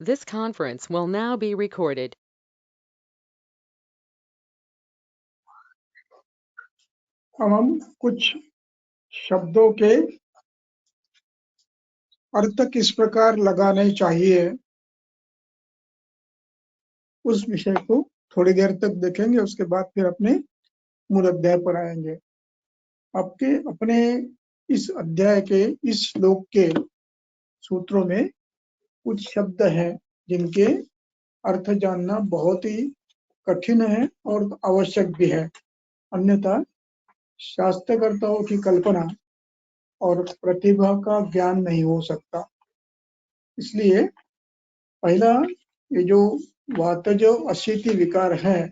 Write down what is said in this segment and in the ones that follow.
This conference will now be recorded. अब हम कुछ शब्दों के अर्थ किस प्रकार लगाने चाहिए उस विषय को थोड़ी देर तक देखेंगे। उसके बाद फिर अपने मूल अध्याय पर आएंगे। आपके अपने इस अध्याय के इस श्लोक के सूत्रों में कुछ शब्द हैं जिनके अर्थ जानना बहुत ही कठिन है और आवश्यक भी है, अन्यथा शास्त्रकर्ताओं की कल्पना और प्रतिभा का ज्ञान नहीं हो सकता। इसलिए पहला, ये जो वातज अशीति विकार है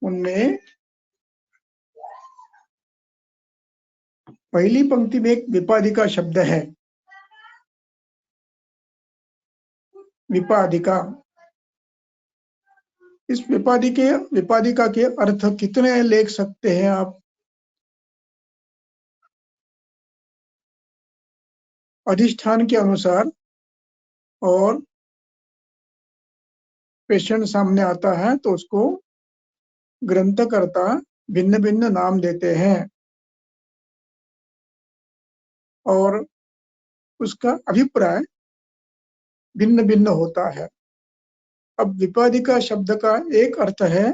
उनमें पहली पंक्ति में एक विपादिका शब्द है। विपादिका, इस विपादिका के अर्थ कितने लिख सकते हैं आप? अधिष्ठान के अनुसार और पेशेंट सामने आता है तो उसको ग्रंथकर्ता भिन्न भिन्न नाम देते हैं और उसका अभिप्राय भिन्न भिन्न होता है। अब विपादिका शब्द का एक अर्थ है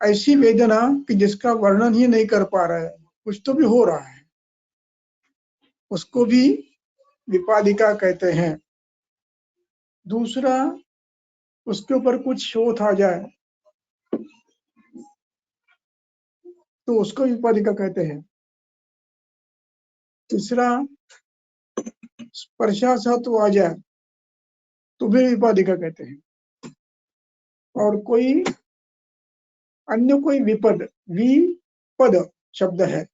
ऐसी वेदना कि जिसका वर्णन ही नहीं कर पा रहे, कुछ तो भी हो रहा है, उसको भी विपादिका कहते हैं। दूसरा, उसके ऊपर कुछ शोथ आ जाए तो उसको विपादिका कहते हैं। तीसरा, स्पर्शासत्व आ जाए तो भी विपादिका कहते हैं। और कोई अन्य कोई विपद, विपद शब्द है,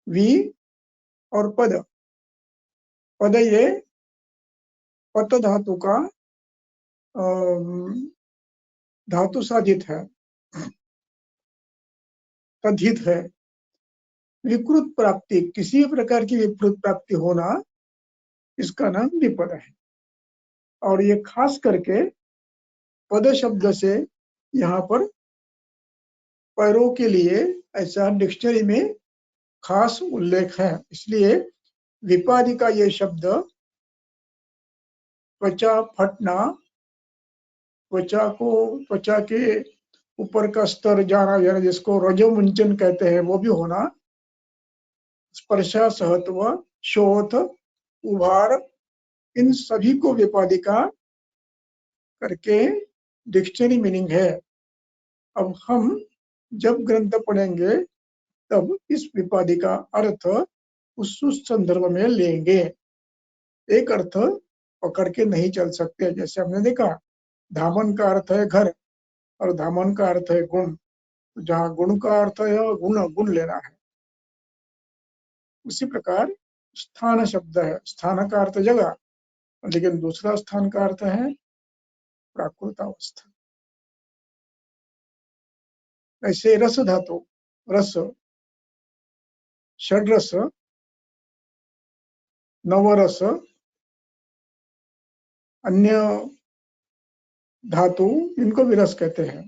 वि और पद, पद ये पत धातु का धातु साधित है, तद्धित है। विकृत प्राप्ति, किसी प्रकार की विकृत प्राप्ति होना, इसका नाम विपद है। और ये खास करके पद शब्द से यहाँ पर पैरों के लिए ऐसा डिक्शनरी में खास उल्लेख है। इसलिए विपादिका ये शब्द त्वचा फटना, त्वचा के ऊपर का स्तर जाना, यानी जिसको रजोमुंचन कहते हैं वो भी होना, स्पर्शा सहत्व, शोथ, उभार, इन सभी को विपादिका करके डिक्शनरी मीनिंग है। अब हम जब ग्रंथ पढ़ेंगे तब इस विपादिका अर्थ उस संदर्भ में लेंगे। एक अर्थ पकड़ के नहीं चल सकते। जैसे हमने देखा, धामन का अर्थ है घर और धामन का अर्थ है गुण, जहाँ गुण का अर्थ है गुण लेना है। उसी प्रकार स्थान शब्द है, स्थान का अर्थ जगह, लेकिन दूसरा स्थान का अर्थ है प्राकृत अवस्था। ऐसे रस धातु, रस, षड्रस, नवरस, अन्य धातु, इनको भी रस कहते हैं।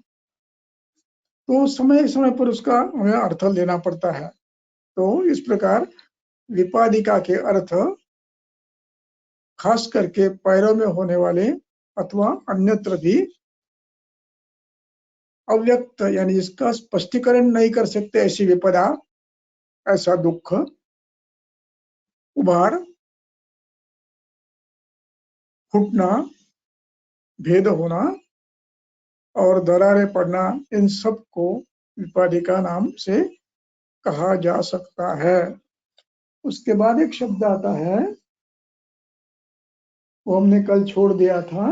तो समय समय पर उसका हमें अर्थ लेना पड़ता है। तो इस प्रकार विपादिका के अर्थ खास करके पैरों में होने वाले अथवा अन्यत्र भी अव्यक्त, यानी इसका स्पष्टीकरण नहीं कर सकते ऐसी विपदा, ऐसा दुख, उभार, फूटना, भेद होना और दरारें पड़ना, इन सब को विपादिका नाम से कहा जा सकता है। उसके बाद एक शब्द आता है, वो हमने कल छोड़ दिया था,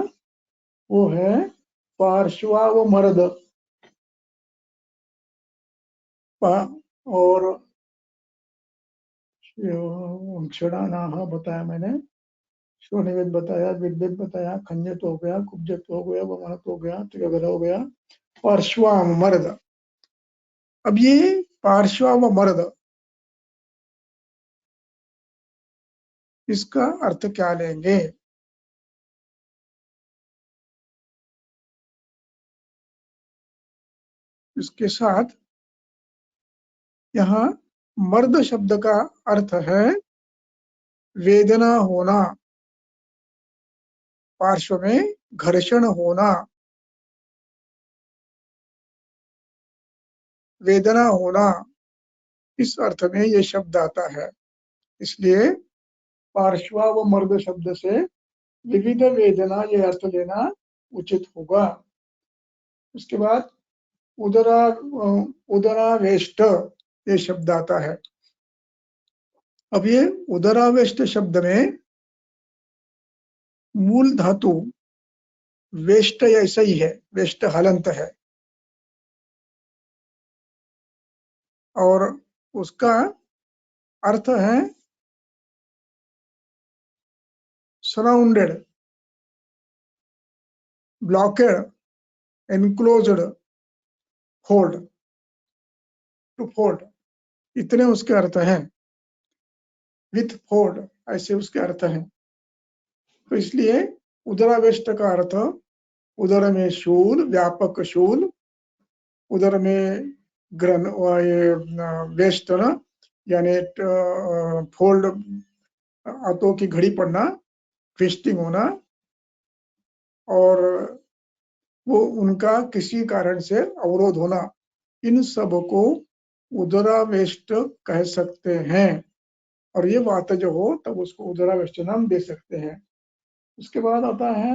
वो है पार्श्वावमर्द। और क्षणानाह बताया मैंने, शोनिवेद बताया, विद्युत बताया, खंजत हो गया, कुब्जत हो गया, वमनत हो गया, त्रिगद हो गया, पार्श्वावमर्द। अब ये पार्श्वावमर्द, इसका अर्थ क्या लेंगे? इसके साथ यहाँ मर्द शब्द का अर्थ है वेदना होना, पार्श्व में घर्षण होना, वेदना होना, इस अर्थ में ये शब्द आता है। इसलिए पार्श्व व मर्द शब्द से विविध वेदना ये अर्थ लेना उचित होगा। उसके बाद उदरावेष्ट ये शब्द आता है। अब ये उदरावेष्ट शब्द में मूल धातु वेष्ट ऐसा ही है, वेष्ट हलंत है, और उसका अर्थ है surrounded, blockade, enclosed, fold, to fold, इतने उसके अर्थ हैं। विथ फोल्ड ऐसे उसके अर्थ हैं। तो इसलिए उदरावेष्ट का अर्थ उदर में शूल, व्यापक शूल, उदर में ग्रन वेष्टन यानी फोल्ड, हाथों की घड़ी पड़ना, ट्विस्टिंग होना, और वो उनका किसी कारण से अवरोध होना, इन सब को उदरावेष्ट कह सकते हैं। और ये बात जो हो तब उसको उदरावेष्ट नाम दे सकते हैं। उसके बाद आता है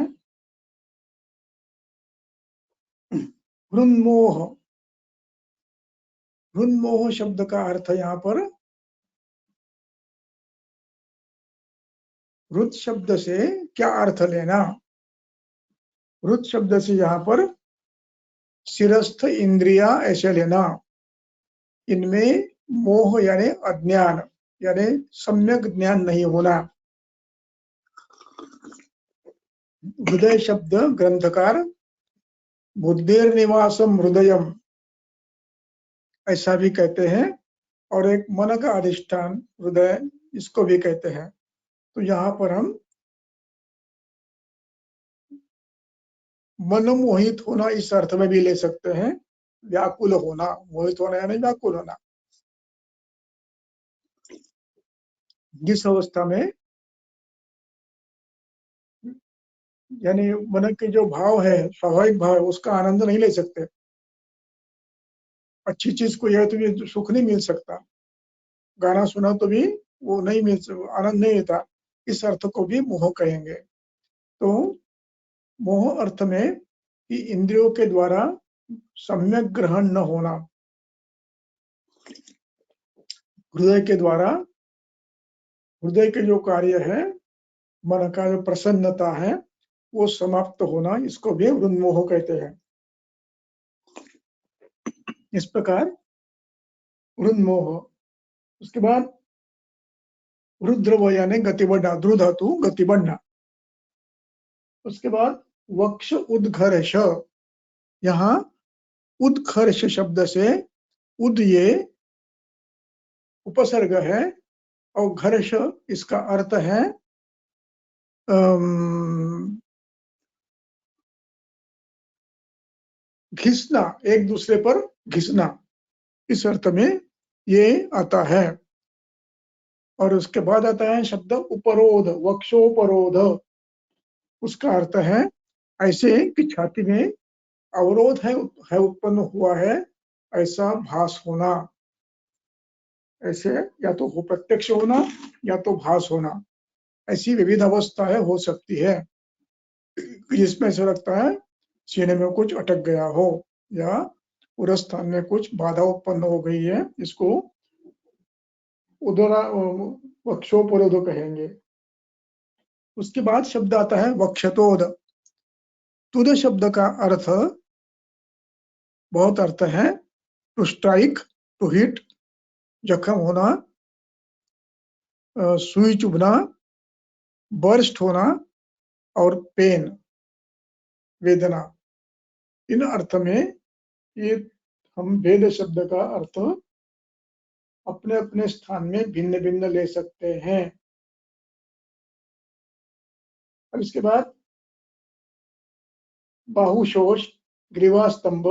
हृन्मोह। हृन्मोह शब्द का अर्थ यहाँ पर हृद शब्द से क्या अर्थ लेना। हृद शब्द से यहाँ पर शिरस्थ इंद्रिया ऐसे लेना। इनमें मोह यानी अज्ञान, यानी सम्यक ज्ञान नहीं होना। हृदय शब्द ग्रंथकार बुद्धिर निवासम हृदयम ऐसा भी कहते हैं, और एक मन का अधिष्ठान हृदय इसको भी कहते हैं। तो यहाँ पर हम मन मोहित होना इस अर्थ में भी ले सकते हैं, व्याकुल होना, मोहित होना यानी व्याकुल होना। जिस अवस्था में यानी मन के जो भाव है, स्वाभाविक भाव है, उसका आनंद नहीं ले सकते। अच्छी चीज को यह तो भी सुख नहीं मिल सकता, गाना सुना तो भी वो नहीं मिल, आनंद नहीं लेता, इस अर्थ को भी मोह कहेंगे। तो मोह अर्थ में कि इंद्रियों के द्वारा सम्यक ग्रहण न होना, हृदय के द्वारा, हृदय के जो कार्य है, मन का जो प्रसन्नता है वो समाप्त होना, इसको भी हृन्मोह कहते हैं। इस प्रकार हृन्मोह। उसके बाद रुद्र यानी गति बढ़ना, ध्रु धातु गति बढ़ना। उसके बाद वक्ष उद्घर्ष। यहाँ उद्घर्ष शब्द से उद ये उपसर्ग है और घर्ष इसका अर्थ है घिसना, एक दूसरे पर घिसना, इस अर्थ में ये आता है। और उसके बाद आता है शब्द उपरोध, वक्षोपरोध। उसका अर्थ है ऐसे कि छाती में अवरोध है उत्पन्न हुआ है, ऐसा भास होना। ऐसे या तो वो प्रत्यक्ष होना या तो भास होना, ऐसी विविध अवस्था है, हो सकती है, जिसमें ऐसा लगता है सीने में कुछ अटक गया हो या उस स्थान में कुछ बाधा उत्पन्न हो गई है, इसको उदरा वक्षोपरोध कहेंगे। उसके बाद शब्द आता है वक्षतोद। तुद शब्द का अर्थ बहुत अर्थ है, टू स्ट्राइक, टू हिट, जख्म होना, सुई चुभना, बर्स्ट होना, और पेन, वेदना। इन अर्थ में ये हम भेद शब्द का अर्थ अपने अपने स्थान में भिन्न भिन्न ले सकते हैं। और इसके बाद बाहुशोष, ग्रीवा स्तंभ,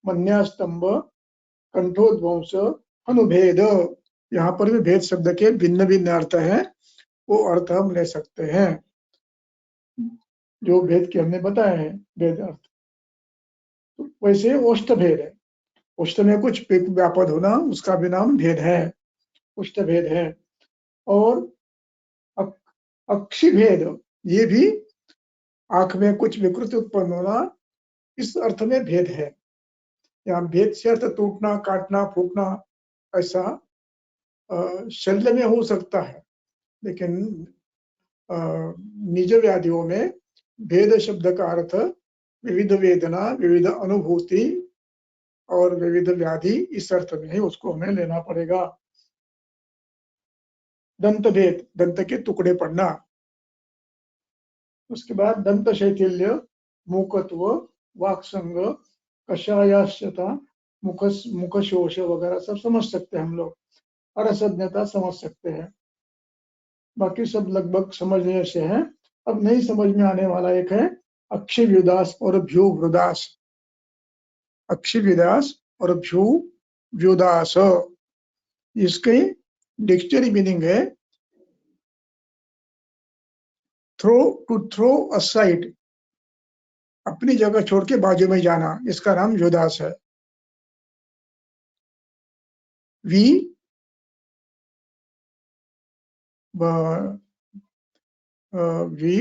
मन्यास्तंभ, कंठोध्वंस, अनुभेद, यहाँ पर भी भेद शब्द के भिन्न भिन्न अर्थ है, वो अर्थ हम ले सकते हैं जो भेद के हमने बताए हैं भेद अर्थ। तो वैसे ओष्ठ भेद है, ओष्ठ में कुछ व्यापद होना, उसका भी नाम भेद है, ओष्ठ भेद है। और अक्षि भेद, ये भी आंख में कुछ विकृति उत्पन्न होना, इस अर्थ में भेद है। यहाँ भेद से अर्थ टूटना, काटना, फूटना, ऐसा शल्य में हो सकता है, लेकिन निज व्याधियों में भेद शब्द का अर्थ विविध वेदना, विविध अनुभूति और विविध व्याधि, इस अर्थ में ही उसको हमें लेना पड़ेगा। दंत भेद, दंत के टुकड़े पड़ना। उसके बाद दंत शैथिल्य, मूकत्व, वाक्संग, कषायाश्यता, मुखशोष वगैरह सब समझ सकते हैं हम लोग, अरसज्ञता समझ सकते हैं, बाकी सब लगभग समझने से है। अब नहीं समझ में आने वाला एक है अक्षिव्युदास और भ्यूव्युदास। अक्षिव्युदास और भ्यूव्युदास, इसके डिक्शनरी मीनिंग है टू थ्रो असाइड, अपनी जगह छोड़ के बाजू में जाना, इसका नाम व्युदास है। वी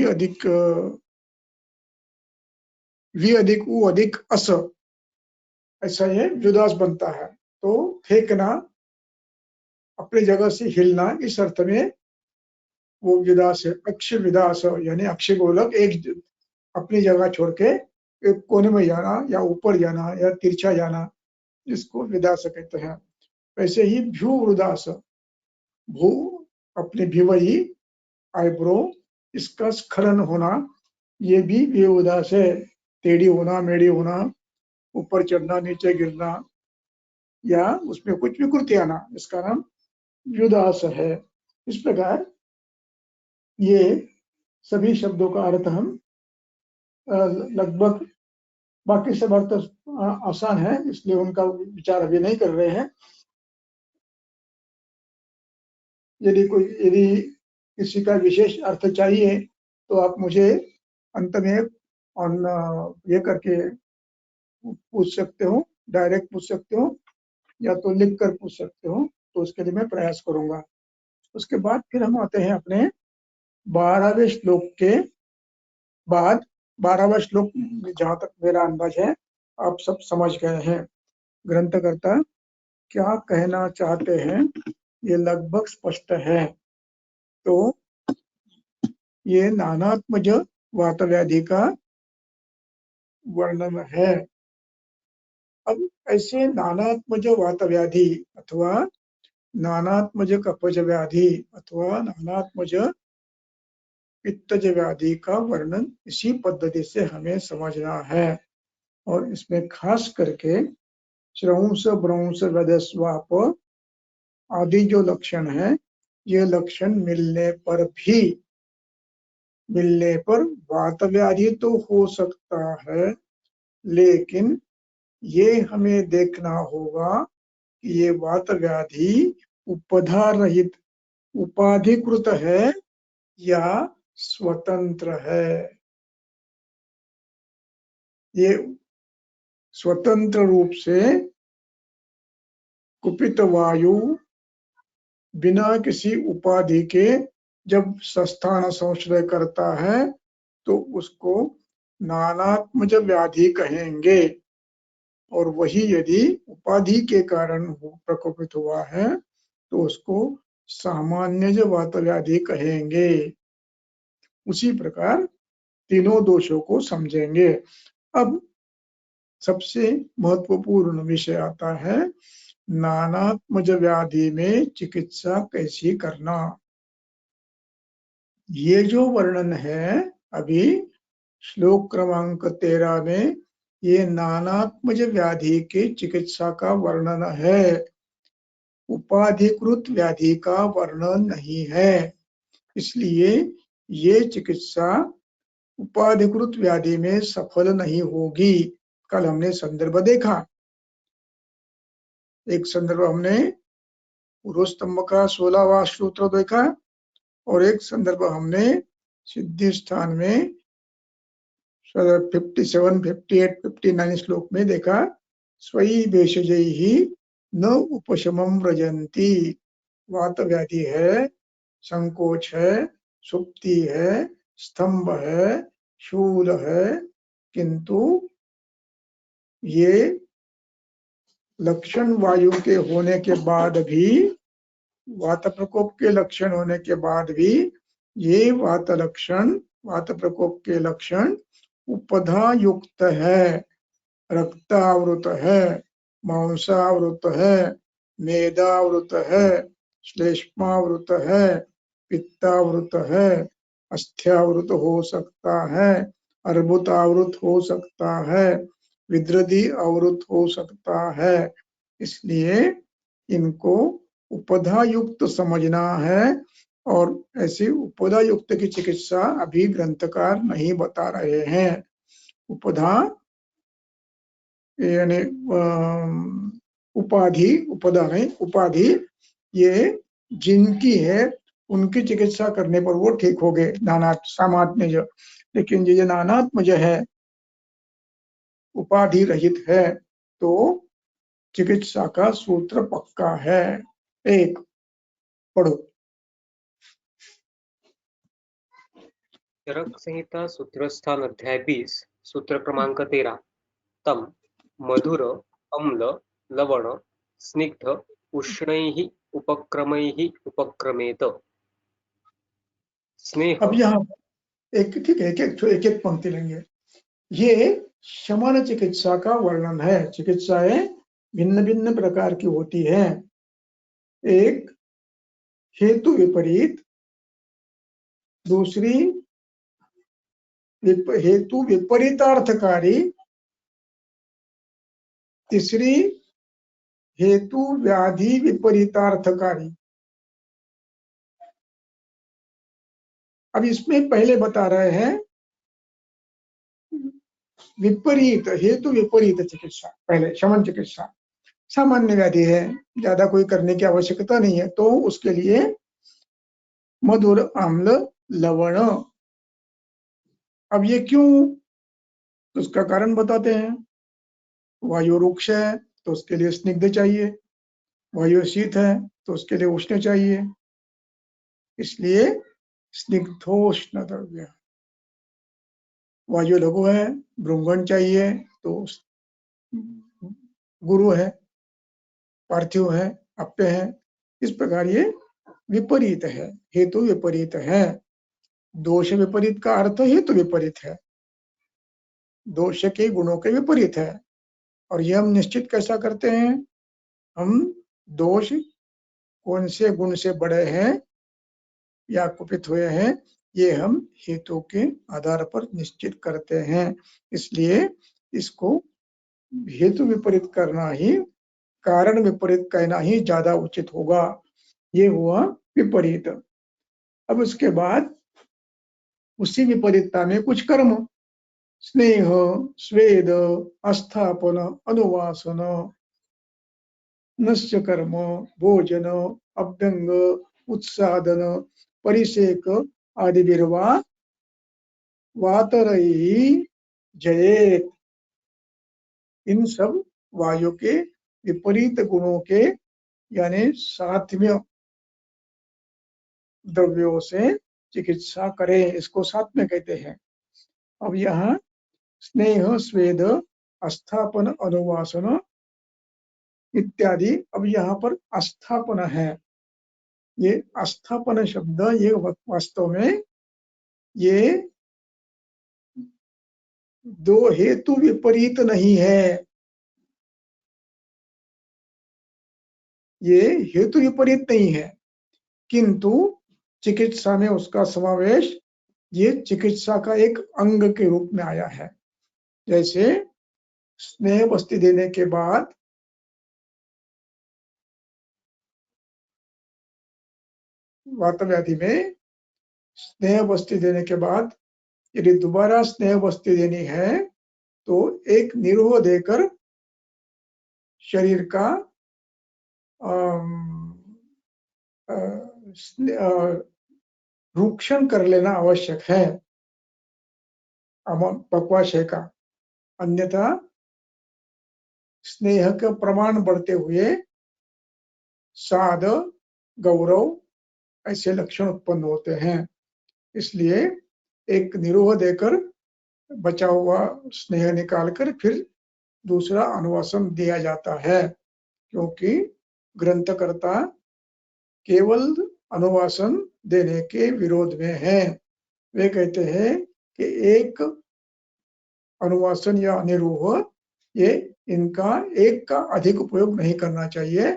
अधिक उ अधिक अस, ऐसा ये व्युदास बनता है। तो फेंकना, अपनी जगह से हिलना, इस अर्थ में वो विदास है। अक्षय विदास यानी अक्षय गोलक, एक अपनी जगह छोड़ के एक कोने में जाना या ऊपर जाना या तिरछा जाना, इसको विदास कहते हैं। वैसे ही भ्यू वृदास, भू अपने भिवई, आईब्रो, इसका स्खलन होना, ये भी विदास है। टेढ़ी होना, मेढ़ी होना, ऊपर चढ़ना, नीचे गिरना, या उसमें कुछ विकृति आना, इसका नाम व्युदास है। इस प्रकार ये सभी शब्दों का अर्थ हम लगभग, बाकी सब अर्थ आसान है, इसलिए उनका विचार अभी नहीं कर रहे हैं। यदि किसी का विशेष अर्थ चाहिए तो आप मुझे अंत में ये करके पूछ सकते हो, डायरेक्ट पूछ सकते हो, या तो लिख कर पूछ सकते हो, तो उसके लिए मैं प्रयास करूंगा। उसके बाद फिर हम आते हैं अपने 12वें श्लोक के बाद। 12वां श्लोक जहां तक मेरा अंदाज है आप सब समझ गए हैं। ग्रंथकर्ता क्या कहना चाहते हैं ये लगभग स्पष्ट है। तो ये नानात्मज वातव्याधि का वर्णन है। अब ऐसे नानात्मज वातव्याधि अथवा नानात्मज कफज व्याधि अथवा नानात्मज पित्तज व्याधि का वर्णन इसी पद्धति से हमें समझना है। और इसमें खास करके श्रौंस, ब्रौंस, वदस्वाप आदि जो लक्षण है, ये लक्षण मिलने पर वात व्याधि तो हो सकता है, लेकिन ये हमें देखना होगा कि ये वात व्याधि उपधा रहित, उपाधिकृत है या स्वतंत्र है। ये स्वतंत्र रूप से कुपित वायु बिना किसी उपाधि के जब संस्थान संश्रय करता है तो उसको नानात्मज व्याधि कहेंगे। और वही यदि उपाधि के कारण प्रकोपित हुआ है तो उसको सामान्यज वात व्याधि कहेंगे। उसी प्रकार तीनों दोषों को समझेंगे। अब सबसे महत्वपूर्ण विषय आता है नानात्मज व्याधि में चिकित्सा कैसी करना। ये जो वर्णन है अभी श्लोक क्रमांक 13 में, ये नानात्मज व्याधि की चिकित्सा का वर्णन है, उपाधिकृत व्याधि का वर्णन नहीं है। इसलिए ये चिकित्सा उपाधिकृत व्याधि में सफल नहीं होगी। कल हमने संदर्भ देखा एक संदर्भ हमने पूर्व स्तंभ का 16वां सूत्र देखा और एक संदर्भ हमने सिद्धि स्थान में 57, 58, 59 श्लोक में देखा। स्वयं भेषजैहि न उपशमं व्रजन्ति। वात व्याधि है, संकोच है, सुप्ति है, स्तंभ है, शूल है, किंतु ये लक्षण वायु के होने के बाद भी, वात प्रकोप के लक्षण होने के बाद भी ये वात प्रकोप के लक्षण उपधा युक्त है, रक्तावृत है, मांसावृत है, मेदावृत है, श्लेष्मावृत है, पित्तावृत है, अस्थ्यावृत हो सकता है, अर्बुदावृत हो सकता है, विद्रधि अवृत हो सकता है। इसलिए इनको उपधा युक्त समझना है और ऐसी उपधा युक्त की चिकित्सा अभी ग्रंथकार नहीं बता रहे हैं। उपधा यानी उपाधि, उपधा नहीं, उपाधि ये जिनकी है उनकी चिकित्सा करने पर वो ठीक हो गए, नानात्म सामात्म्य जो। लेकिन ये नानात्म जो है, उपाधि रहित है, तो चिकित्सा का सूत्र पक्का है। एक पढ़ो। चरक संहिता सूत्रस्थान अध्याय 20 सूत्र क्रमांक 13। तम मधुर अम्ल लवण स्निग्ध उष्णैः उपक्रमैः उपक्रमेत। स्नेह। अब यहाँ एक ठीक है, एक एक पंक्ति लेंगे। ये शमन चिकित्सा का वर्णन है। चिकित्साएं भिन्न भिन्न प्रकार की होती हैं। एक हेतु विपरीत, दूसरी हेतु विपरीतार्थकारी, तीसरी हेतु व्याधि विपरीतार्थकारी। अब इसमें पहले बता रहे हैं विपरीत, हेतु विपरीत चिकित्सा। पहले शमन चिकित्सा, सामान्य व्याधि है, ज्यादा कोई करने की आवश्यकता नहीं है, तो उसके लिए मधुर अम्ल लवण। अब ये क्यों, उसका कारण बताते हैं। वायु रुक्ष है तो उसके लिए स्निग्ध चाहिए, वायु शीत है तो उसके लिए उष्ण चाहिए, इसलिए स्निग्धोष्ण द्रव्य। वायु लघु है, भृंगण चाहिए तो गुरु है, पार्थिव है, अप्य है। इस प्रकार ये विपरीत है, हेतु विपरीत है। दोष विपरीत का अर्थ हेतु विपरीत है, दोष के गुणों के विपरीत है। और ये हम निश्चित कैसा करते हैं, हम दोष कौन से गुण से बड़े हैं या कुपित हुए हैं, ये हम हेतु के आधार पर निश्चित करते हैं। इसलिए इसको हेतु विपरीत करना ही, कारण विपरीत कहना ही ज्यादा उचित होगा। ये हुआ विपरीत। अब उसके बाद उसी विपरीतता में कुछ कर्म, स्नेह, स्वेद, आस्थापन, अनुवासन, नस्य कर्म, भोजन, अभ्यंग, उत्सादन, परिसेक आदि विर्वा वातरही जयेत। इन सब वायु के विपरीत गुणों के यानी सात्म्य द्रव्यों से चिकित्सा करें, इसको सात्म्य कहते हैं। अब यहाँ स्नेह, स्वेद, आस्थापन, अनुवासन इत्यादि। अब यहाँ पर आस्थापन है, ये आस्थापन शब्द ये वास्तव में ये दो हेतु विपरीत नहीं है, ये हेतु विपरीत नहीं है, किंतु चिकित्सा में उसका समावेश ये चिकित्सा का एक अंग के रूप में आया है। जैसे स्नेह बस्ती देने के बाद वात व्याधि में स्नेह बस्ती देने के बाद यदि दोबारा स्नेह बस्ती देनी है तो एक निरोह देकर शरीर का अम, अ, रूक्षण कर लेना आवश्यक है पक्वाशय का, अन्यथा स्नेह का प्रमाण बढ़ते हुए साध, गौरव ऐसे लक्षण उत्पन्न होते हैं। इसलिए एक निरोह देकर बचा हुआ स्नेह निकालकर फिर दूसरा अनुवासन दिया जाता है, क्योंकि ग्रंथकर्ता केवल अनुवासन देने के विरोध में है। वे कहते हैं कि एक अनुवासन या निरूह, ये इनका एक का अधिक उपयोग नहीं करना चाहिए।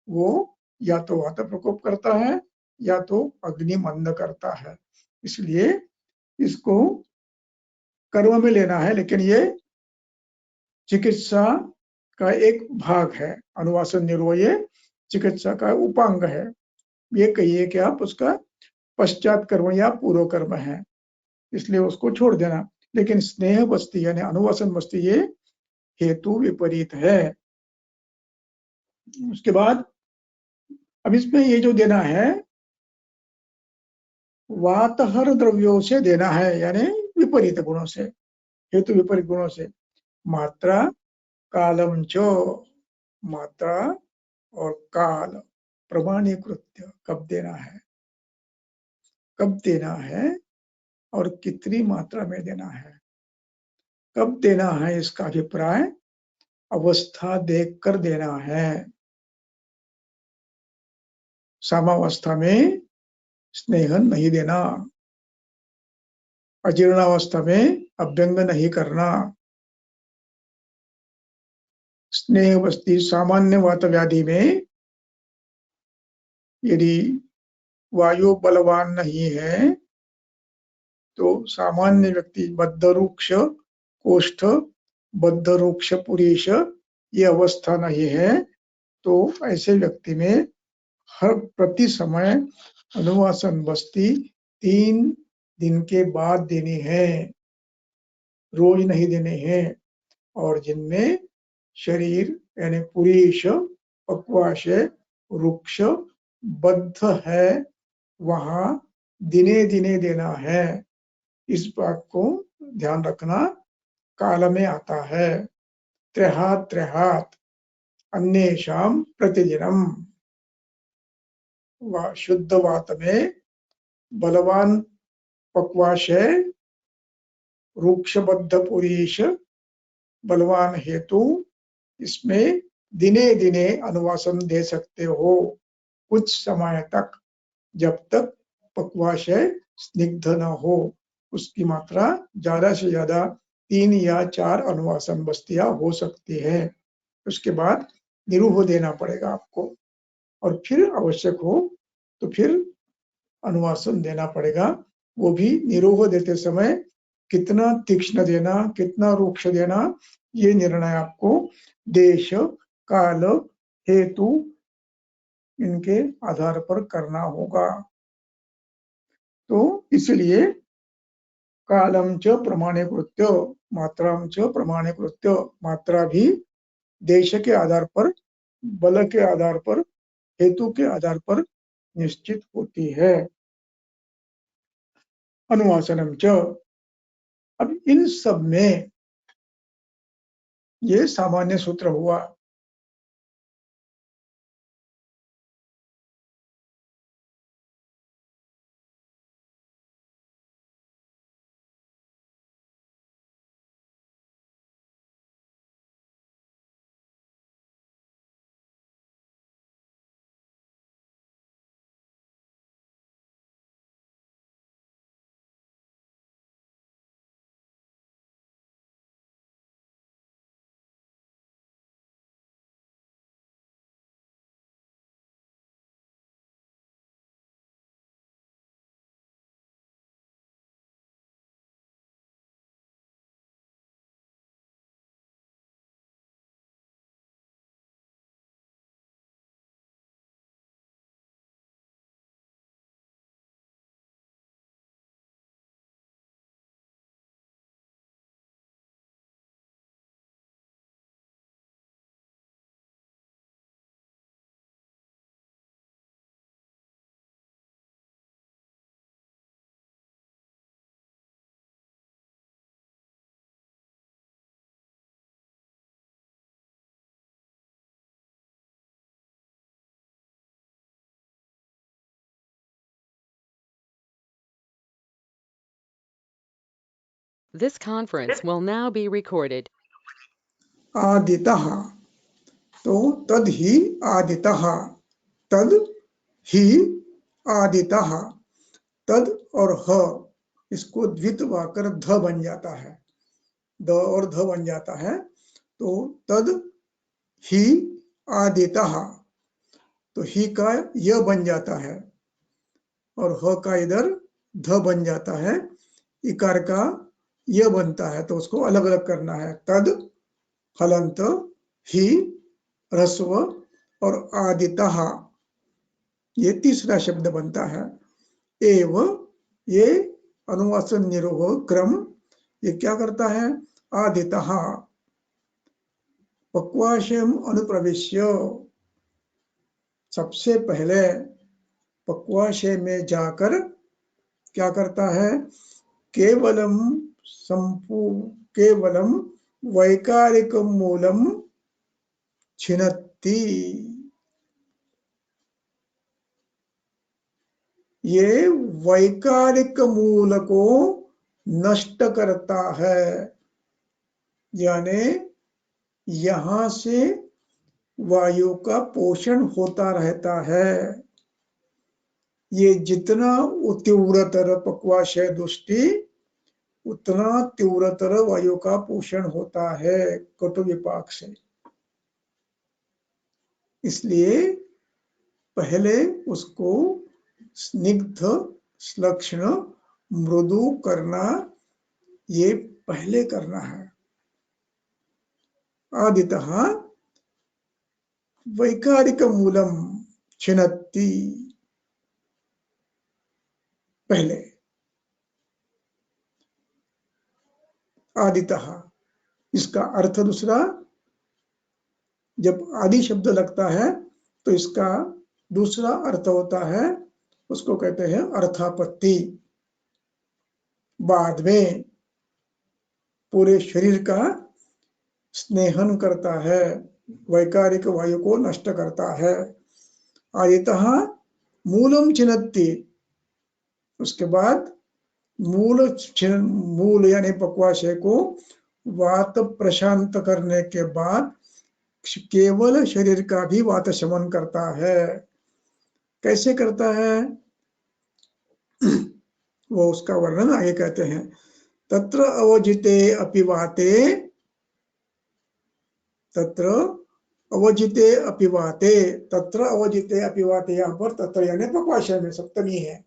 वो या तो वात प्रकोप करता है या तो अग्नि मंद करता है। इसलिए इसको कर्म में लेना है, लेकिन ये चिकित्सा का एक भाग है। अनुवासन निरोह ये चिकित्सा का उपांग है। ये कहिए कि आप उसका पश्चात कर्म या पूर्व कर्म है, इसलिए उसको छोड़ देना। लेकिन स्नेह बस्ती यानी अनुवासन बस्ती ये हेतु विपरीत है। उसके बाद अब इसमें ये जो देना है वातहर द्रव्यों से देना है, यानी विपरीत गुणों से, हेतु विपरीत गुणों से। मात्रा कालम चो, मात्रा और काल प्रमाणीकृत्य कब देना है, कब देना है और कितनी मात्रा में देना है, कब देना है, इसका अभिप्राय अवस्था देखकर देना है। सामावस्था में स्नेहन नहीं देना, अजीर्णावस्था में अभ्यंग नहीं करना। स्नेह बस्ती सामान्य वात व्याधि में यदि वायु बलवान नहीं है तो सामान्य व्यक्ति बद्धरूक्ष कोष्ठ, बद्धरूक्ष पुरीश ये अवस्था नहीं है, तो ऐसे व्यक्ति में हर प्रति समय अनुवासन बस्ती 3 दिन के बाद देनी है, रोज नहीं देने हैं। और जिनमें शरीर यानी पुरीश, पक्वाशय, वृक्ष बद्ध है, वहां दिने दिने देना है। इस बात को ध्यान रखना। काल में आता है त्रिहात त्रिहात अन्येषाम प्रतिदिनम। शुद्ध वात में बलवान पक्वाशय, वृक्षबद्ध पुरीश बलवान हेतु, इसमें दिने दिने अनुवासन दे सकते हो कुछ समय तक, जब तक पक्वाशय स्निग्ध न हो। उसकी मात्रा ज्यादा से ज्यादा 3 या 4 अनुवासन बस्तियां हो सकती है। उसके बाद निरूह देना पड़ेगा आपको, और फिर आवश्यक हो तो फिर अनुवासन देना पड़ेगा। वो भी निरूह देते समय कितना तीक्ष्ण देना, कितना रूक्ष देना, ये निर्णय आपको देश, काल, हेतु इनके आधार पर करना होगा। तो इसलिए कालम च प्रमाणीकृत्य, मात्राम च प्रमाणीकृत्य, मात्रा भी देश के आधार पर, बल के आधार पर, हेतु के आधार पर निश्चित होती है। अनुवासनम च, अब इन सब में ये सामान्य सूत्र हुआ। This conference will now be recorded. आदितः, तो तद ही आदितः, तद ही आदितः, तद और ह इसको द्वित वाकर ध बन जाता है, द और ध बन जाता है, तो तद ही आदितः, तो ही का य बन जाता है और ह का इधर ध बन जाता है, इकार का य बनता है, तो उसको अलग अलग करना है। तद हलंत ही ह्रस्व और आदितः, ये तीसरा शब्द बनता है। एव, ये अनुवासन निरोह क्रम, ये क्या करता है? आदितः पक्वाशयम अनुप्रविश्य, सबसे पहले पक्वाशय में जाकर क्या करता है? केवलम केवलम वैकारिक मूलम छिनत्ति, ये वैकारिक मूल को नष्ट करता है, यानी यहां से वायु का पोषण होता रहता है। ये जितना तीव्रतर पक्वाशय दृष्टि, उतना तीव्रतर वायु का पोषण होता है कटु विपाक से। इसलिए पहले उसको स्निग्ध, श्लक्षण, मृदु करना, ये पहले करना है। आदितः वैकारिक मूलम छिनत्ति, पहले आदितः, इसका अर्थ दूसरा, जब आदि शब्द लगता है तो इसका दूसरा अर्थ होता है, उसको कहते हैं अर्थापत्ति। बाद में पूरे शरीर का स्नेहन करता है, वैकारिक वायु को नष्ट करता है। आदितः मूलम छिनत्ति, उसके बाद मूल यानी पक्वाशय को वात प्रशांत करने के बाद केवल शरीर का भी वात शमन करता है। कैसे करता है वो उसका वर्णन आगे कहते हैं। तत्र अवजिते अपि वाते, तत्र अवजिते अपि वाते, तत्र अवजिते अपि वाते, यहाँ पर तत्र यानी पक्वाशय में सप्तमी है,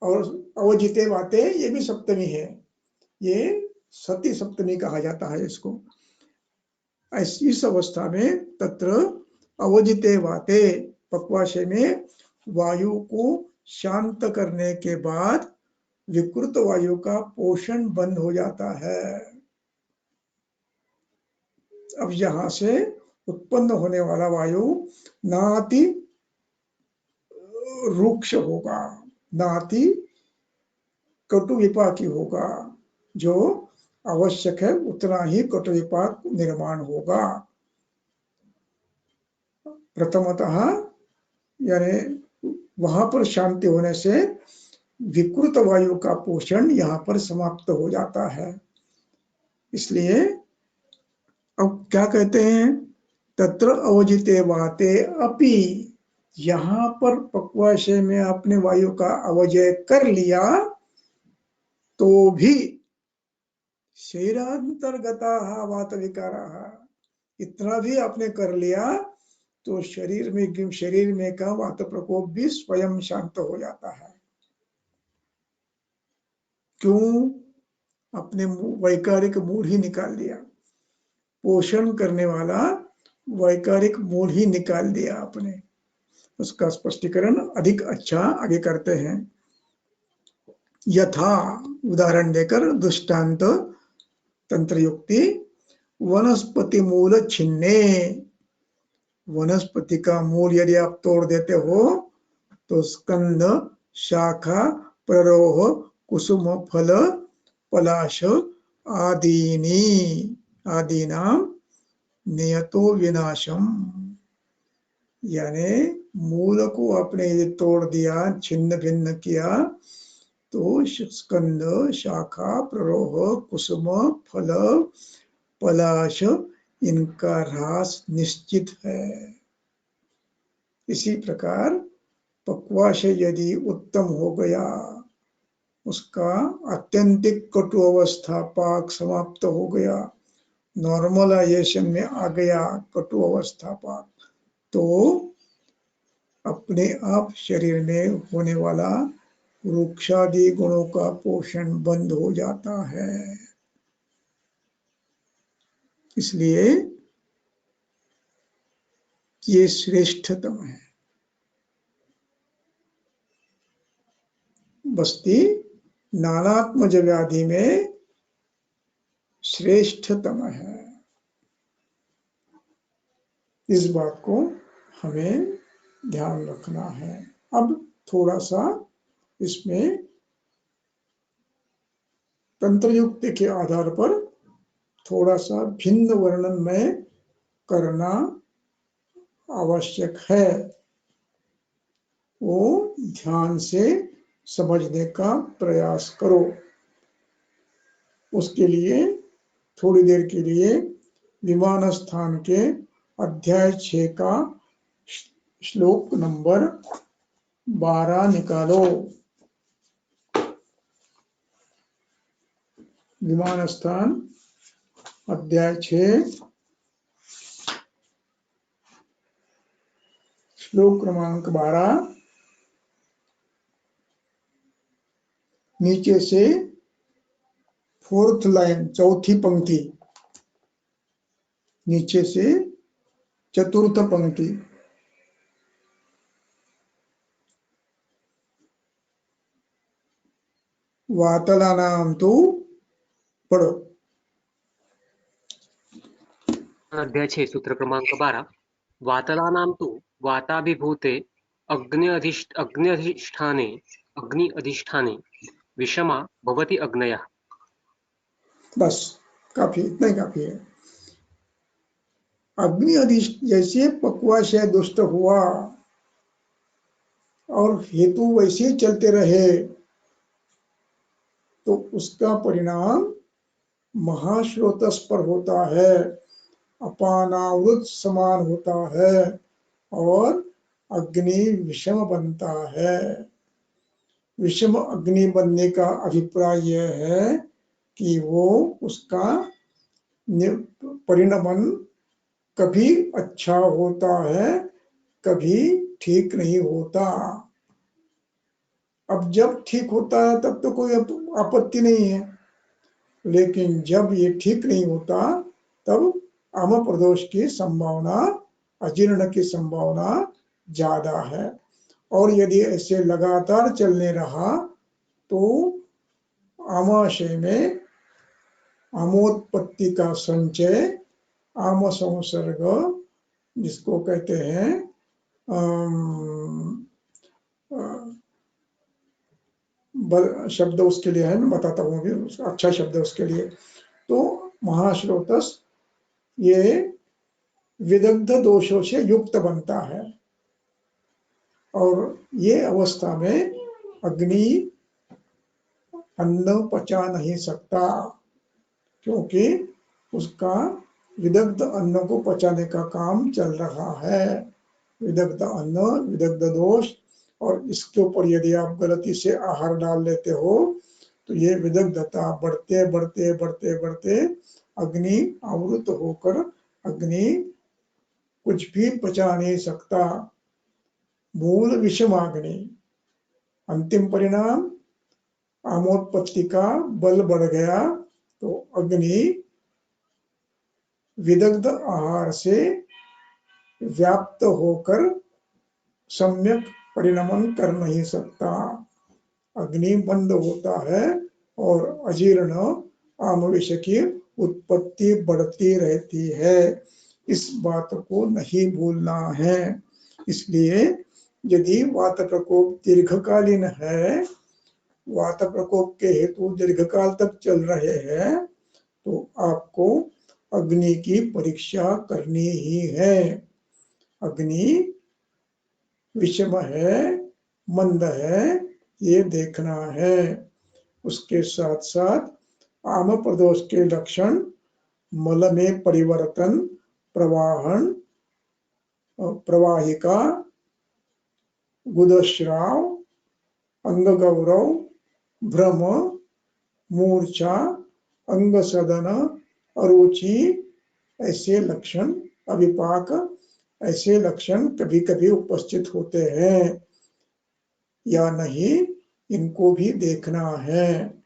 और अवजिते वाते ये भी सप्तमी है, ये सती सप्तमी कहा जाता है इसको। इस अवस्था में तत्र अवजिते वाते, पक्वाशय में वायु को शांत करने के बाद विकृत वायु का पोषण बंद हो जाता है। अब यहां से उत्पन्न होने वाला वायु नाति रुक्ष होगा, नाति कटु विपाकी होगा, जो आवश्यक है उतना ही कटु विपाक निर्माण होगा। प्रथमतः यानी वहां पर शांति होने से विकृत वायु का पोषण यहाँ पर समाप्त हो जाता है। इसलिए अब क्या कहते हैं? तत्र अवजिते वाते अपि, यहाँ पर पक्वाशय में आपने वायु का अवजय कर लिया तो भी शरीरांतर्गता वात विकारा, इतना भी आपने कर लिया तो शरीर में का वात प्रकोप भी स्वयं शांत हो जाता है। क्यों? अपने वैकारिक मूल ही निकाल दिया, पोषण करने वाला वैकारिक मूल ही निकाल दिया आपने। उसका स्पष्टीकरण अधिक अच्छा आगे करते हैं। यथा, उदाहरण देकर दृष्टांत तंत्र युक्ति, वनस्पति मूल छिन्ने, वनस्पति का मूल यदि आप तोड़ देते हो तो स्कंद, शाखा, प्ररोह, कुसुम, फल, पलाश आदीनाम नियतो विनाशम, यानी मूल को आपने यदि तोड़ दिया, छिन्न भिन्न किया, तो स्कंद, शाखा, प्ररोह, कुसुम, फल, पलाश इनका ह्रास निश्चित है। इसी प्रकार पक्वाशय यदि उत्तम हो गया, उसका आत्यंतिक कटु अवस्था पाक समाप्त हो गया, नॉर्मलाइजेशन में आ गया कटु अवस्था पाक, तो अपने आप शरीर में होने वाला वृक्षादि गुणों का पोषण बंद हो जाता है। इसलिए ये श्रेष्ठतम है। बस्ती नानात्मज व्याधि में श्रेष्ठतम है। इस बात को हमें ध्यान रखना है। अब थोड़ा सा इसमें तंत्र युक्ति के आधार पर थोड़ा सा भिन्न वर्णन में करना आवश्यक है। वो ध्यान से समझने का प्रयास करो। उसके लिए थोड़ी देर के लिए विमान स्थान के अध्याय 6 का श्लोक नंबर 12 निकालो। विमान स्थान अध्याय 6 श्लोक क्रमांक 12, नीचे से 4th लाइन, चौथी पंक्ति, नीचे से 4th पंक्ति। वातलानां तु, पढ़ो। अध्याय 6 सूत्र क्रमांक 12। वातलानां तु वाताभिभूते अग्नि अधिष्ठाने विषमा भवति अग्नयः। बस काफी, इतना ही काफी है। अग्नि अधिष्ठ, जैसे पक्वाशय दुष्ट हुआ और हेतु वैसे चलते रहे, तो उसका परिणाम महाश्रोतस पर होता है, अपानावृत समान होता है और अग्नि विषम बनता है। विषम अग्नि बनने का अभिप्राय यह है कि वो उसका परिणमन कभी अच्छा होता है, कभी ठीक नहीं होता। अब जब ठीक होता है तब तो कोई आपत्ति नहीं है, लेकिन जब ये ठीक नहीं होता तब आम प्रदोष की संभावना, अजीर्ण की संभावना ज्यादा है। और यदि ऐसे लगातार चलने रहा तो आमाशय में आमोत्पत्ति का संचय, आम संसर्ग जिसको कहते हैं, शब्द उसके लिए है, मैं बताता हूँ अभी, अच्छा शब्द उसके लिए। तो महाश्रोतस ये विदग्ध दोषों से युक्त बनता है और ये अवस्था में अग्नि अन्न पचा नहीं सकता, क्योंकि उसका विदग्ध अन्न को पचाने का काम चल रहा है। विदग्ध अन्न, विदग्ध दोष, और इसके ऊपर यदि आप गलती से आहार डाल लेते हो तो ये विदग्धता बढ़ते बढ़ते बढ़ते बढ़ते अग्नि आवृत होकर अग्नि कुछ भी पचा नहीं सकता। मूल विषमाग्नि, अंतिम परिणाम आमोत्पत्ति का बल बढ़ गया तो अग्नि विदग्ध आहार से व्याप्त होकर सम्यक परिणमन कर नहीं सकता। अग्नि बंद होता है और अजीर्ण आमविष की उत्पत्ति बढ़ती रहती है। इस बात को नहीं भूलना है। इसलिए यदि वात प्रकोप दीर्घकालीन है, वात प्रकोप के हेतु दीर्घकाल तक चल रहे हैं, तो आपको अग्नि की परीक्षा करनी ही है। अग्नि विषम है, मंद है, ये देखना है। उसके साथ साथ आम प्रदोष के लक्षण मल में परिवर्तन, प्रवाहन, प्रवाहिका, गुदस्राव, अंगगौरव, भ्रम, मूर्छा, अंग सदन, अरुचि, ऐसे लक्षण, अविपाक, ऐसे लक्षण कभी कभी उपस्थित होते हैं या नहीं, इनको भी देखना है।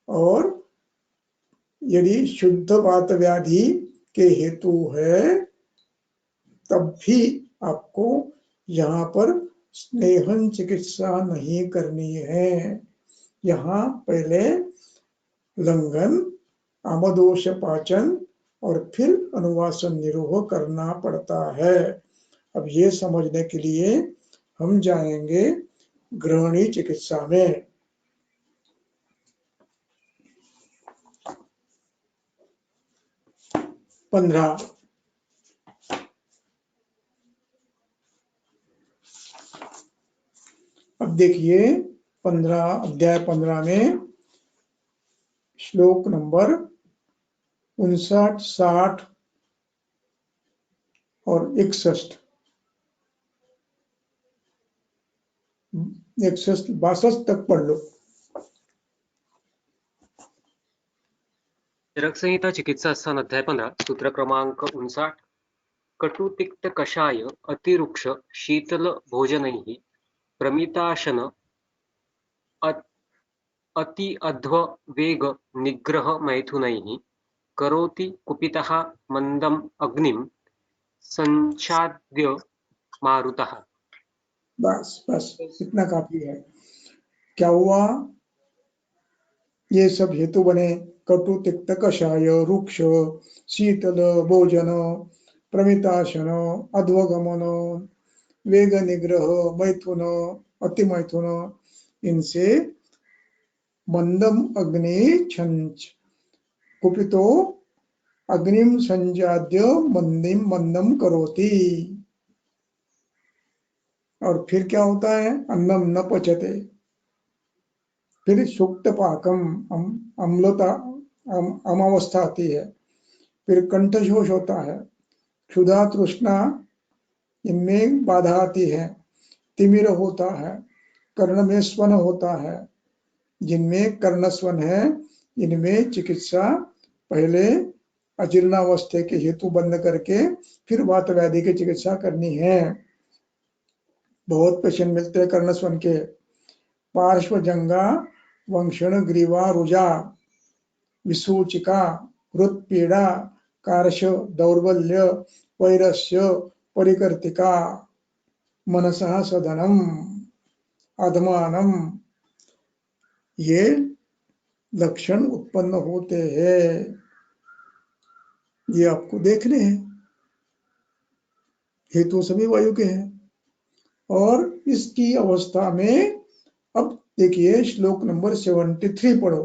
और यदि शुद्ध वात व्याधि के हेतु है तब भी आपको यहाँ पर स्नेहन चिकित्सा नहीं करनी है। यहाँ पहले लंघन, आमदोष पाचन और फिर अनुवासन निरोह करना पड़ता है। अब ये समझने के लिए हम जाएंगे ग्रहणी चिकित्सा में। पंद्रह, अब देखिए 15 अध्याय 15 में श्लोक नंबर 59, 60 और 61, 62 तक पढ़ लो। चरक संहिता चिकित्सा स्थान अध्याय 15 सूत्र क्रमांक 59। कटु तिक्त कषाय अतिरुक्ष शीतल भोजनैः प्रमिताशन अति अध्व वेग निग्रह मैथुनैः करोति कुपितः मंदम अग्निम संचाद्य मारुतः। बस बस इतना काफी है। क्या हुआ? ये सब हेतु बने। कटु तिक्त कषाय, रुक्ष, शीतल भोजन, प्रमिताशन, अध्वगमन, वेग निग्रह, मैथुन, अति मैथुन, इनसे मंदम अग्नि छंच कुपितो अग्निम संजाद्य मंदिम मंदम करोति। और फिर क्या होता है? अन्नम न पचते, फिर सुक्त पाकम, अम्लता, अमावस्था आती है, फिर कंठशोष होता है, क्षुधा तृष्णा इनमें बाधा आती है, तिमिर होता है, कर्ण में स्वन होता है। जिनमें कर्ण स्वन है इनमें चिकित्सा पहले अजीर्णावस्था के हेतु बंद करके फिर वात व्याधि की चिकित्सा करनी है। बहुत पेशेंट मिलते हैं कर्ण स्वन के। पार्श्व जंगा, वंक्षण ग्रीवा रुजा, विसूचिका, हृत्पीड़ा, कार्श दौर्बल्य, वैरस्य, परिकर्तिका, मनसः सदनम, अधमानम, ये लक्षण उत्पन्न होते हैं। ये आपको देखने हैं। हेतु सभी वायु के हैं। और इसकी अवस्था में अब देखिए श्लोक नंबर 73 पढ़ो।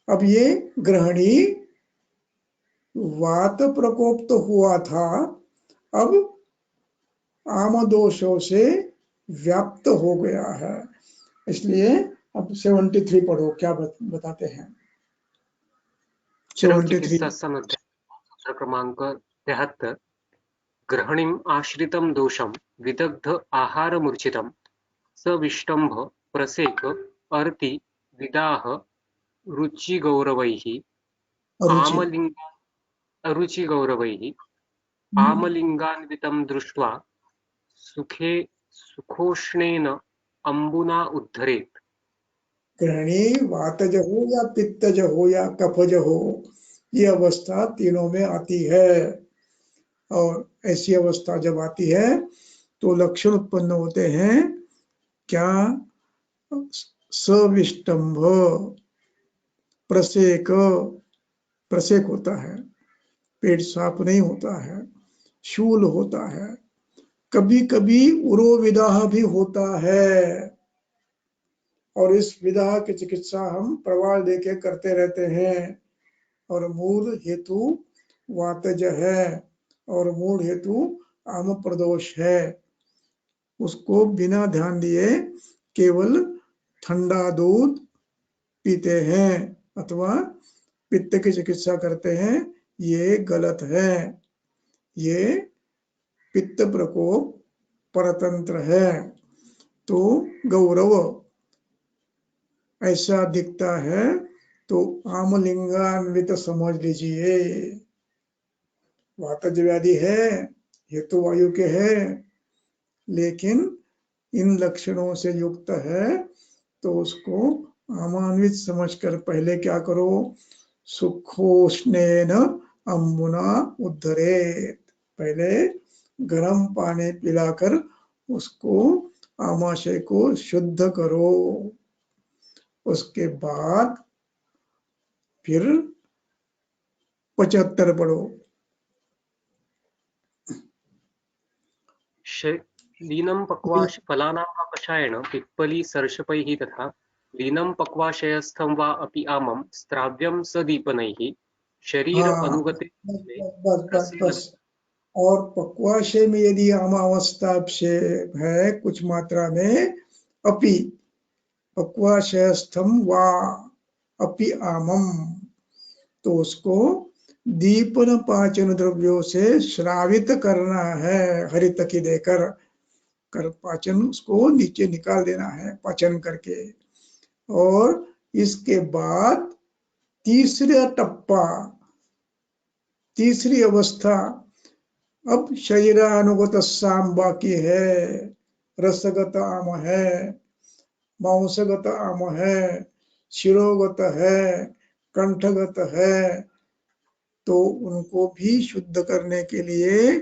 अब ये ग्रहणी वात प्रकोप तो हुआ था, अब आमदोषों से व्याप्त हो गया है। इसलिए अब 73 पढ़ो, क्या बताते हैं। चरक 73 चिकित्सा स्थान अध्याय सूत्र क्रमांक 73। ग्रहणीम आश्रितं दोषम विदग्ध आहार मूर्छितम सविष्टंभ प्रसेक अर्ति विदाह रुचिगौरवैः अरुचिगौरवैः आमलिंगान्वितं दृष्ट्वा सुखोष्णेन अम्बुना उद्धरेत्। ग्रहणी वातज हो या पित्तज हो या कफज हो, ये अवस्था तीनों में आती है। और ऐसी अवस्था जब आती है तो लक्षण उत्पन्न होते हैं। क्या? सविष्टंभ, प्रसेक, प्रसेक होता है, पेट साफ नहीं होता है, शूल होता है, कभी कभी उरोविदाह भी होता है। और इस विदाह की चिकित्सा हम प्रवाल देके करते रहते हैं। और मूल हेतु वातज है और मूल हेतु आम प्रदोष है। उसको बिना ध्यान दिए केवल ठंडा दूध पीते हैं अथवा पित्त की चिकित्सा करते हैं, ये गलत है। ये पित्त प्रकोप परतंत्र है। तो गौरव ऐसा दिखता है तो आमलिंगान्वित समझ लीजिए। वातज व्याधि है, हेतु वायु के है, लेकिन इन लक्षणों से युक्त है तो उसको आमान्वित समझकर पहले क्या करो, सुखोष्णेन अम्बुना उद्धरेत, पहले गर्म पानी पिलाकर उसको आमाशय को शुद्ध करो। उसके बाद फिर 75 पढ़ो। लीनं फलानां वा कषायेण पिप्पली सर्षपैः तथा लीनं पक्वाशयस्थं वा अपि आमं स्त्राव्यं सदीपनैः शरीर अनुगते बस। और पक्वाशय में यदि आमावस्था है कुछ मात्रा में, अपि पक्वाशयस्थम वा अपि आमम, तो उसको दीपन पाचन द्रव्यों से श्रावित करना है, हरित की देकर कर पाचन उसको नीचे निकाल देना है पाचन करके। और इसके बाद तीसरा टप्पा, तीसरी अवस्था, अब शरीरानुगत साम बाकी है, रसगत आम है, मांसगत आम है, शिरोगत है, कंठगत है, तो उनको भी शुद्ध करने के लिए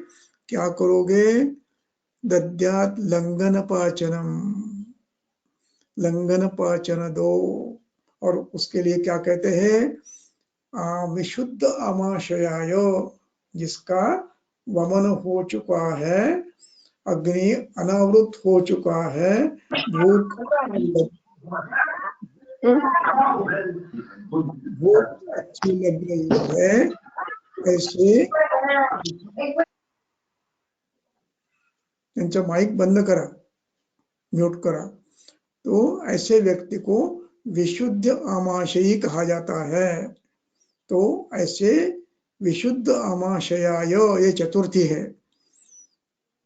क्या करोगे, दद्यात लंघन पाचनम, लंघन पाचन दो। और उसके लिए क्या कहते हैं, विशुद्ध आमाशयाय, जिसका वमन हो चुका है, अग्नि अनावृत हो चुका है, भूख अच्छी लग रही है, ऐसे त्यांचा माइक बंद करा, म्यूट करा। तो ऐसे व्यक्ति को विशुद्ध आमाशयी कहा जाता है। तो ऐसे विशुद्ध आमाशयाय, ये चतुर्थी है,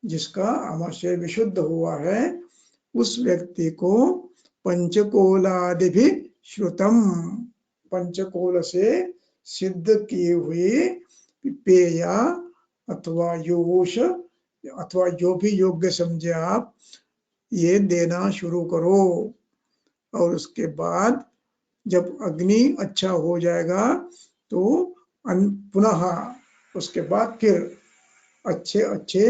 जिसका आमाशय विशुद्ध हुआ है, उस व्यक्ति को पंचकोलादि भी श्रुतम, पंचकोल से सिद्ध की हुई पेया अथवा योष अथवा जो भी योग्य समझे आप, ये देना शुरू करो। और उसके बाद जब अग्नि अच्छा हो जाएगा तो पुनः उसके बाद फिर अच्छे अच्छे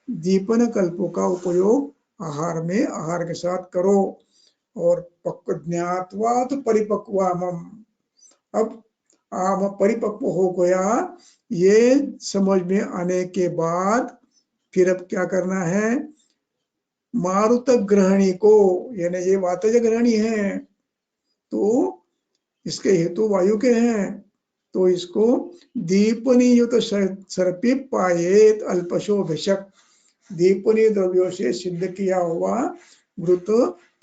दीपन कल्पों का उपयोग आहार में, आहार के साथ करो। और ज्ञातवात परिपक्वामम, अब आम परिपक्व हो गया, ये समझ में आने के बाद फिर अब क्या करना है, मारुत ग्रहणी को, यानी ये वातज ग्रहणी है तो इसके हेतु वायु के हैं, तो इसको दीपनी युत सर्पी पायेत अल्पशो भिषक, दीपनी द्रव्यों से सिद्ध किया हुआ घृत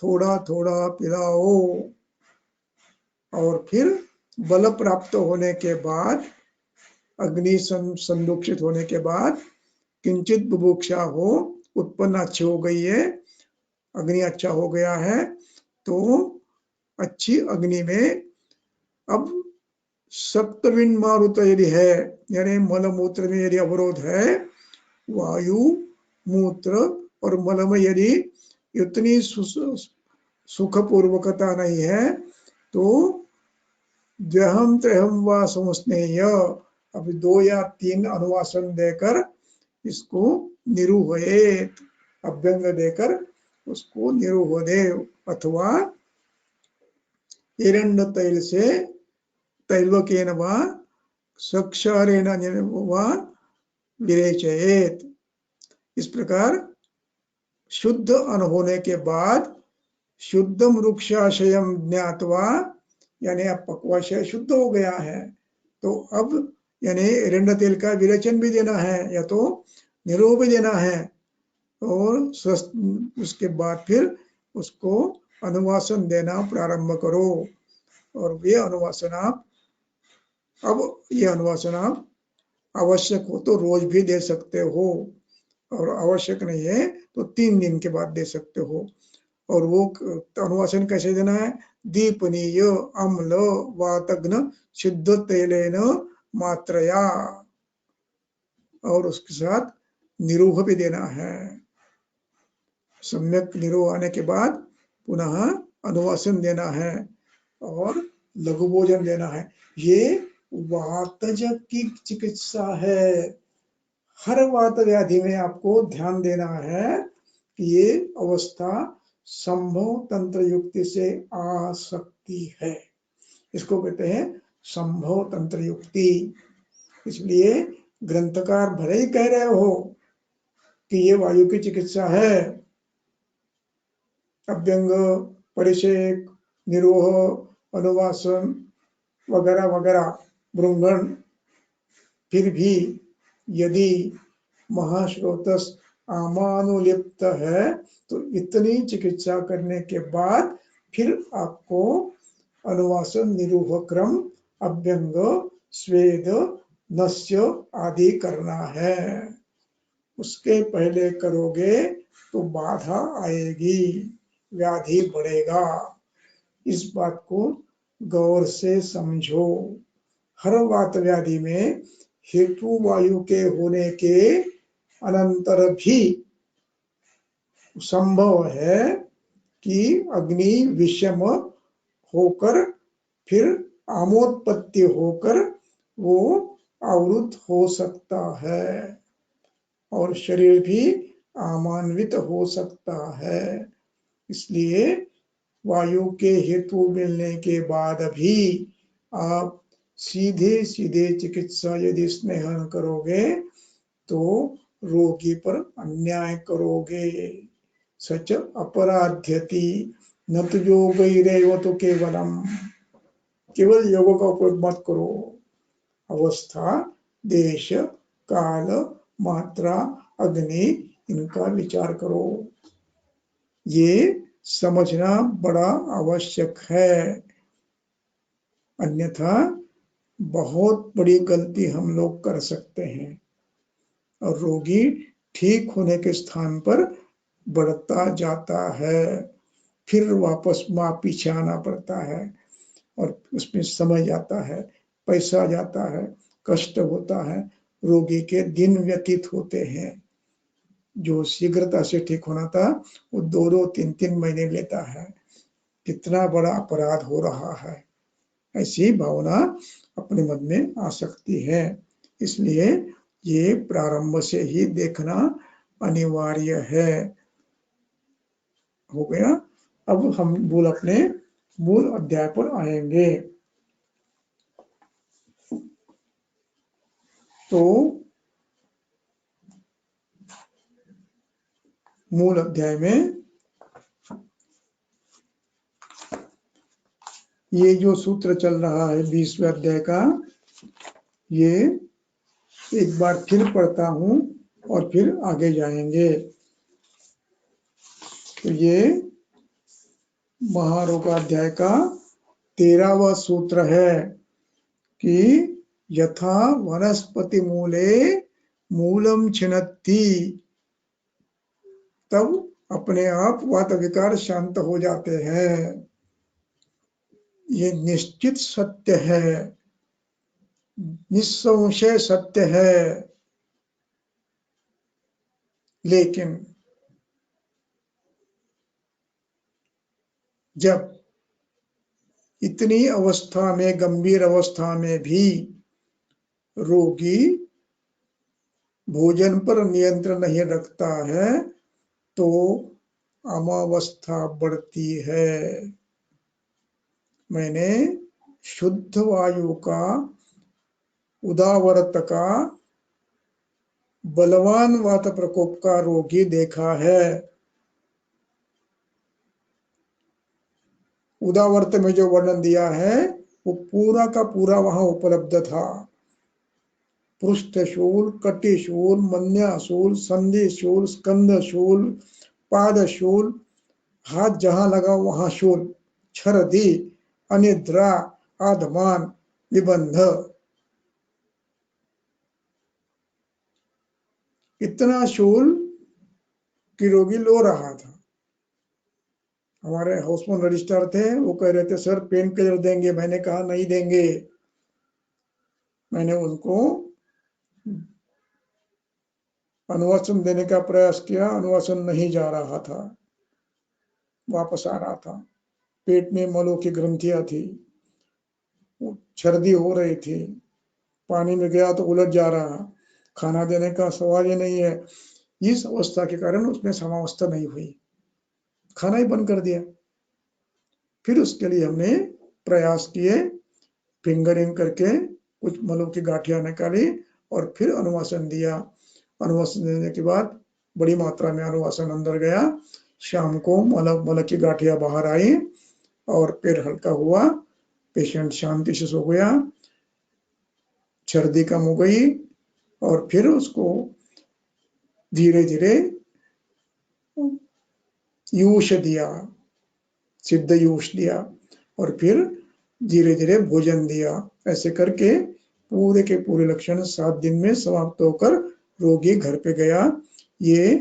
थोड़ा थोड़ा पिलाओ। और फिर बल प्राप्त होने के बाद, अग्नि संदुक्षित होने के बाद, किंचित बुभुक्षा हो उत्पन्न अच्छी हो गई है, अग्नि अच्छा हो गया है, तो अच्छी अग्नि में अब सप्तविन मारुत यदि है, यानी मल मूत्र में यदि अवरोध है, वायु मूत्र और मल में यदि इतनी सुखपूर्वकता नहीं है, तो द्वहम त्रयम व संस्नेय, अब 2 या 3 अनुवासन देकर इसको निरूहयेत, अभ्यंग देकर उसको निरूहदेव, अथवा एरंड तैल से तैलवकेन वा सक्षारेण वा विरेचयेत। इस प्रकार शुद्ध अनहोने के बाद शुद्धम वृक्षाशयम ज्ञातवा, यानी अब पक्वाशय शुद्ध हो गया है, तो अब यानी एरंड तेल का विरेचन भी देना है या तो निरोह भी देना है। और स्वस्थ, उसके बाद फिर उसको अनुवासन देना प्रारंभ करो। और ये अनुवासन आप आवश्यक हो तो रोज भी दे सकते हो, और आवश्यक नहीं है तो 3 दिन के बाद दे सकते हो। और वो अनुवासन कैसे देना है? दीपनीय अम्ल वातग्न शुद्ध तेलेन मात्रया, और उसके साथ निरूह भी देना है। सम्यक निरूह आने के बाद पुनः अनुवासन देना है और लघु भोजन देना है। ये वातज की चिकित्सा है। हर वात व्याधि में आपको ध्यान देना है कि ये अवस्था संभव तंत्र युक्ति से आ सकती है। इसको कहते हैं संभव तंत्र युक्ति। इसलिए ग्रंथकार भले ही कह रहे हो कि ये वायु की चिकित्सा है, अभ्यंग, परिषेक, निरोह, अनुवासन वगैरह वगैरह, भृंगण, फिर भी यदि महाश्रोतस आमानुलिप्त है तो इतनी चिकित्सा करने के बाद फिर आपको अनुवासन, निरूह क्रम, अभ्यंग, स्वेद, नस्य आदि करना है। उसके पहले करोगे तो बाधा आएगी, व्याधि बढ़ेगा। इस बात को गौर से समझो। हर वात व्याधि में हेतु वायु के होने के अनंतर भी संभव है कि अग्नि विषम होकर फिर आमोत्पत्ति होकर वो आवृत हो सकता है और शरीर भी आमान्वित हो सकता है। इसलिए वायु के हेतु मिलने के बाद भी आप सीधे सीधे चिकित्सा यदि स्नेहन करोगे तो रोगी पर अन्याय करोगे। सच अपराध्यति न तो योगैरेव तो केवलम, केवल योगों का उपयोग मत करो। अवस्था, देश, काल, मात्रा, अग्नि, इनका विचार करो। ये समझना बड़ा आवश्यक है, अन्यथा बहुत बड़ी गलती हम लोग कर सकते हैं और रोगी ठीक होने के स्थान पर बढ़ता जाता है। फिर वापस पीछे आना पड़ता है और उसमें समय जाता है, पैसा जाता है, कष्ट होता है, रोगी के दिन व्यतीत होते हैं। जो शीघ्रता से ठीक होना था वो 2-2, 3-3 महीने लेता है। कितना बड़ा अपराध हो रहा है, ऐसी भावना अपने मन में आ सकती है। इसलिए ये प्रारंभ से ही देखना अनिवार्य है। हो गया। अब हम अपने मूल अध्याय पर आएंगे। तो मूल अध्याय में ये जो सूत्र चल रहा है 20वें अध्याय का, ये एक बार फिर पढ़ता हूं और फिर आगे जाएंगे। तो ये महारोगाध्याय का 13वां सूत्र है कि यथा वनस्पति मूले मूलम छिन्नति, तब अपने आप वात विकार शांत हो जाते हैं। ये निश्चित सत्य है, निस्संशय सत्य है। लेकिन जब इतनी अवस्था में, गंभीर अवस्था में भी रोगी भोजन पर नियंत्रण नहीं रखता है तो अमावस्था बढ़ती है। मैंने शुद्ध वायु का, उदावरत का, बलवान वात प्रकोप का रोगी देखा है। उदावर्त में जो वर्णन दिया है वो पूरा का पूरा वहां उपलब्ध था। पृष्ठशूल, कटिशूल, मन्याशूल, संधिशूल, स्कंदशूल, पादशूल, हाथ जहां लगा वहां शूल, छरदी, अनिद्रा, आधमान, निबंध। इतना शूल कि रोगी लो रहा था। हमारे हाउसमैन रजिस्ट्रार थे, वो कह रहे थे सर पेन किलर देंगे। मैंने कहा नहीं देंगे। मैंने उनको अनुवासन देने का प्रयास किया, अनुवासन नहीं जा रहा था, वापस आ रहा था। पेट में मलों की ग्रंथियां थी, छर्दी हो रही थी, पानी में गया तो उलझ जा रहा, खाना देने का सवाल ही नहीं है। इस अवस्था के कारण उसमें समावस्था नहीं हुई, खाना ही बंद कर दिया। फिर उसके लिए हमने प्रयास किए, फिंगरिंग करके कुछ मलों की गांठियां निकाली और फिर अनुवासन दिया। अनुवासन देने के बाद बड़ी मात्रा में अनुवासन अंदर गया। शाम को मल की गांठियां बाहर आई और पेट हल्का हुआ, पेशेंट शांति से सो गया, छर्दी कम हो गई और फिर उसको धीरे धीरे यूष दिया, सिद्ध यूष दिया और फिर धीरे धीरे भोजन दिया। ऐसे करके पूरे के पूरे लक्षण 7 दिन में समाप्त होकर रोगी घर पे गया। ये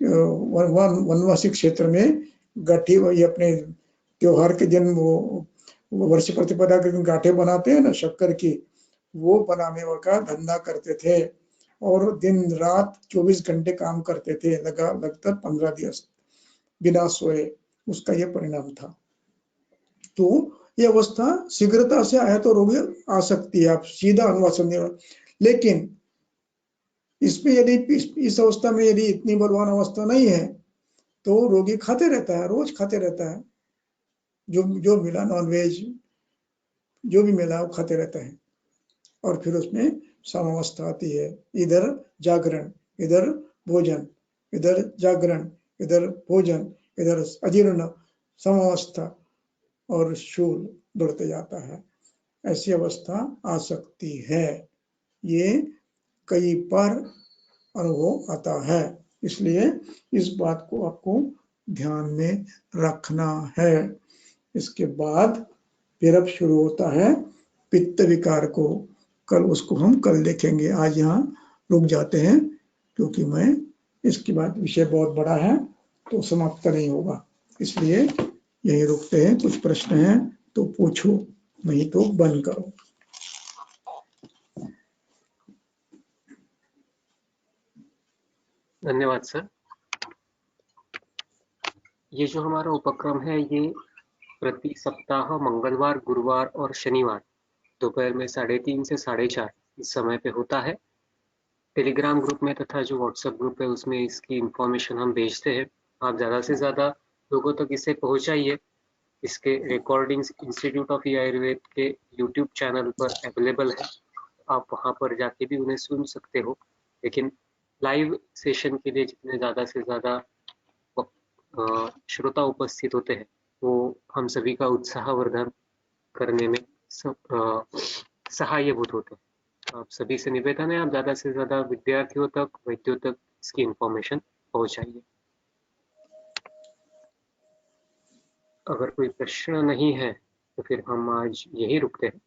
वनवासी क्षेत्र में गाठी, वही अपने त्योहार के दिन वो वर्ष प्रतिपदा के दिन गाठे बनाते हैं ना शक्कर की, वो बनाने का धंधा करते थे और दिन रात 24 घंटे काम करते थे, लगातार 15 दिवस बिना सोए। उसका यह परिणाम था। तो ये अवस्था शीघ्रता से आया तो रोगी आ सकती है, आप सीधा अनुवासन दे। लेकिन इसमें यदि इस अवस्था में यदि इतनी बलवान अवस्था नहीं है तो रोगी खाते रहता है, रोज खाते रहता है, जो मिला नॉनवेज जो भी मिला वो खाते रहता है और फिर उसमें समावस्था आती है। इधर जागरण, इधर भोजन, इधर जागरण, इधर भोजन, इधर अजीर्ण, समावस्था और शूल बढ़ते जाता है। ऐसी अवस्था आ सकती है। ये कई बार अनुभव आता है, इसलिए इस बात को आपको ध्यान में रखना है। इसके बाद फिर अब शुरू होता है पित्त विकार को। कल उसको हम कल देखेंगे, आज यहाँ रुक जाते हैं क्योंकि मैं इसके बाद विषय बहुत बड़ा है तो समाप्त नहीं होगा, इसलिए यही रुकते हैं। कुछ प्रश्न हैं तो पूछो, नहीं तो बंद करो। धन्यवाद सर। ये जो हमारा उपक्रम है ये प्रति सप्ताह मंगलवार, गुरुवार और शनिवार दोपहर में 3:30 से 4:30 इस समय पे होता है। टेलीग्राम ग्रुप में तथा जो व्हाट्सएप ग्रुप है उसमें इसकी इंफॉर्मेशन हम भेजते हैं। आप ज़्यादा से ज़्यादा लोगों तक इसे पहुंचाइए। इसके रिकॉर्डिंग्स इंस्टीट्यूट ऑफ ई आयुर्वेद के यूट्यूब चैनल पर अवेलेबल है, आप वहां पर जाके भी उन्हें सुन सकते हो। लेकिन लाइव सेशन के लिए जितने ज़्यादा से ज़्यादा श्रोता उपस्थित होते हैं वो हम सभी का उत्साहवर्धन करने में सहायभूत होते हैं। आप सभी से निवेदन है, आप ज़्यादा से ज़्यादा विद्यार्थियों तक, वैद्यों तक इसकी इंफॉर्मेशन पहुंचाइए। अगर कोई प्रश्न नहीं है तो फिर हम आज यही रुकते हैं।